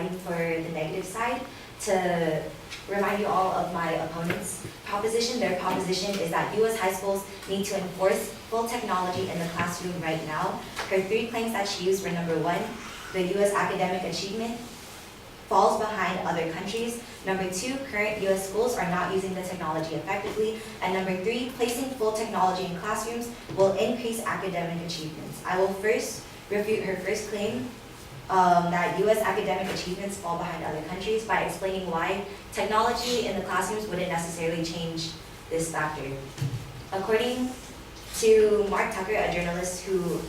fighting for the negative side to remind you all of my opponent's proposition. Their proposition is that U.S. high schools need to enforce full technology in the classroom right now. Her three claims that she used were: number one, the U.S. academic achievement falls behind other countries. Number two, current U.S. schools are not using the technology effectively. And number three, placing full technology in classrooms will increase academic achievements. I will first refute her first claim, that U.S. academic achievements fall behind other countries, by explaining why technology in the classrooms wouldn't necessarily change this factor. According to Mark Tucker, a journalist who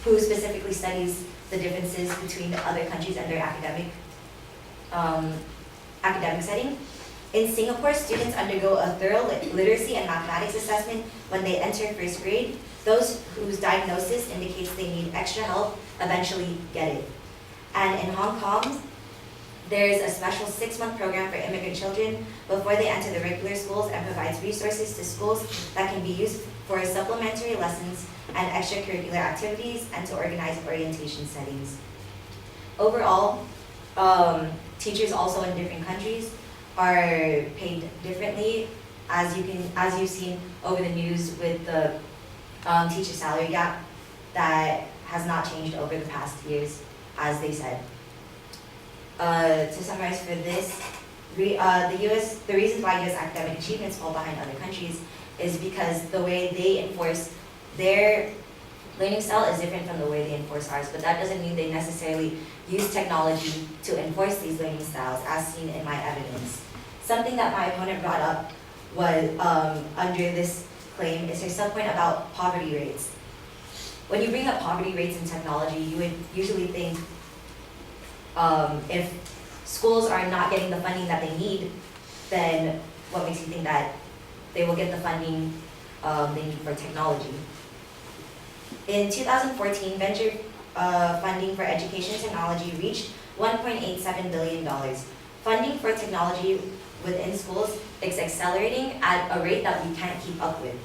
specifically studies the differences between other countries and their academic setting, in Singapore, students undergo a thorough literacy and mathematics assessment when they enter first grade. Those whose diagnosis indicates they need extra help eventually get it. And in Hong Kong, there's a special 6-month program for immigrant children before they enter the regular schools, and provides resources to schools that can be used for supplementary lessons and extracurricular activities, and to organize orientation settings. Overall, teachers also in different countries are paid differently, as you've seen over the news with the teacher salary gap that has not changed over the past years, as they said. To summarize for this, the reason why U.S. academic achievements fall behind other countries is because the way they enforce their learning style is different from the way they enforce ours, but that doesn't mean they necessarily use technology to enforce these learning styles, as seen in my evidence. Something that my opponent brought up was, under this claim, is her subpoint about poverty rates. When you bring up poverty rates in technology, you would usually think, if schools are not getting the funding that they need, then what makes you think that they will get the funding they need for technology? In 2014, venture funding for education technology reached $1.87 billion. Funding for technology within schools is accelerating at a rate that we can't keep up with.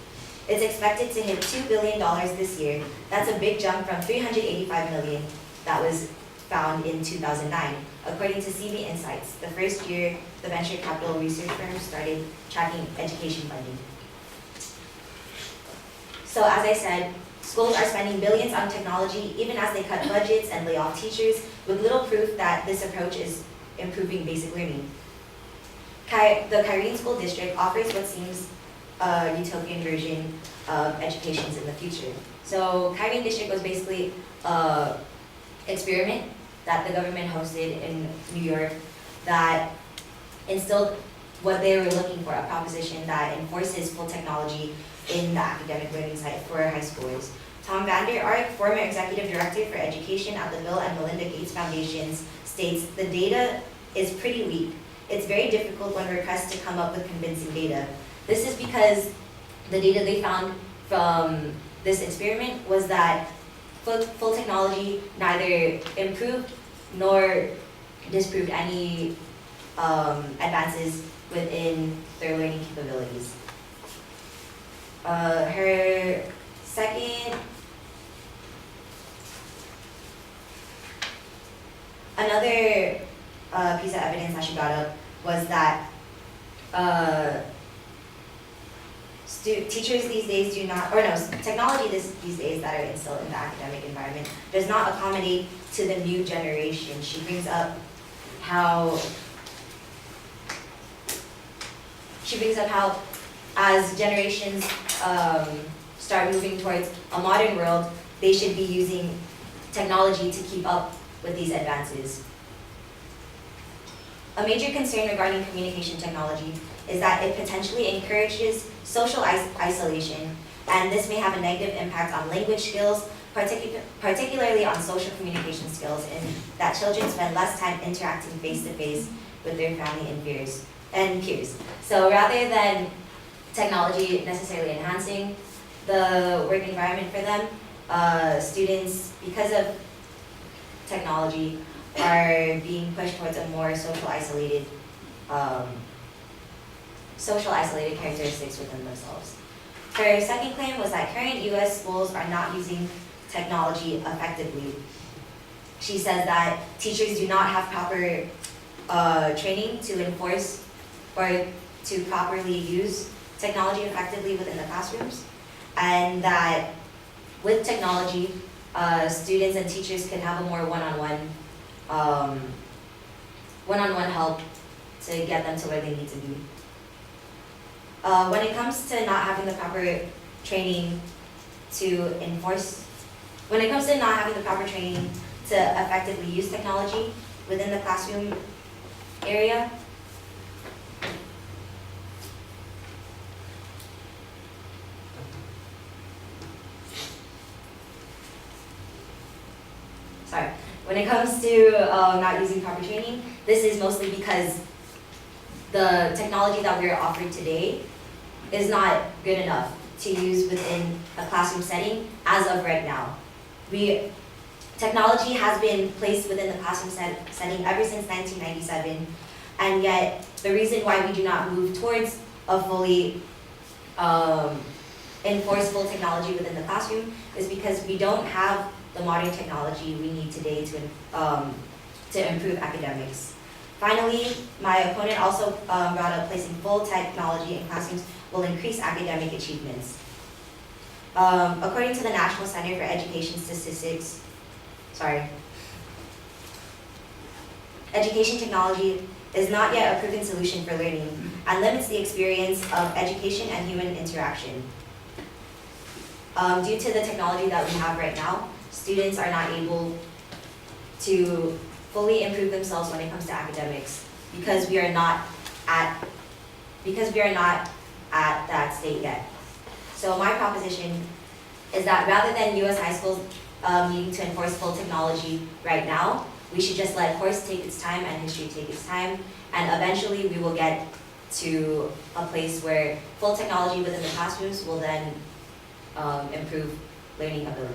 It's expected to hit $2 billion this year. That's a big jump from $385 million that was found in 2009, according to CV Insights, the first year the venture capital research firm started tracking education funding. So as I said, schools are spending billions on technology, even as they cut budgets and lay off teachers, with little proof that this approach is improving basic learning. The Kyrene School District offers what seems a utopian version of educations in the future. So Kyrene District was basically an experiment that the government hosted in New York that instilled what they were looking for, a proposition that enforces full technology in the academic learning site for high schoolers. Tom Vander Ark, former executive director for education at the Bill and Melinda Gates Foundation, states, the data is pretty weak. It's very difficult when we're pressed to come up with convincing data. This is because the data they found from this experiment was that full technology neither improved nor disproved any advances within their learning capabilities. Her second, another piece of evidence that she brought up was that teachers these days do not, technology these days that are instilled in the academic environment does not accommodate to the new generation. She brings up how as generations start moving towards a modern world, they should be using technology to keep up with these advances. A major concern regarding communication technology is that it potentially encourages social isolation, and this may have a negative impact on language skills, particularly on social communication skills, and that children spend less time interacting face-to-face with their family and peers. So rather than technology necessarily enhancing the work environment for them, students, because of technology, are being pushed towards a more social isolated characteristics within themselves. Her second claim was that current U.S. schools are not using technology effectively. She says that teachers do not have proper training to enforce or to properly use technology effectively within the classrooms, and that with technology, students and teachers can have a more one-on-one help to get them to where they need to be. When it comes to not having the proper training to enforce, when it comes to not having the proper training to effectively use technology within the classroom area, when it comes to not using proper training, this is mostly because the technology that we're offered today is not good enough to use within a classroom setting as of right now. Technology has been placed within the classroom setting ever since 1997, and yet the reason why we do not move towards a fully enforceable technology within the classroom is because we don't have the modern technology we need today to improve academics. Finally, my opponent also brought up placing full technology in classrooms will increase academic achievements. According to the National Center for Education Statistics, education technology is not yet a proven solution for learning and limits the experience of education and human interaction. Due to the technology that we have right now, students are not able to fully improve themselves when it comes to academics because we are not at that state yet. So my proposition is that rather than U.S. high schools needing to enforce full technology right now, we should just let course take its time and history take its time, and eventually we will get to a place where full technology within the classrooms will then improve learning ability.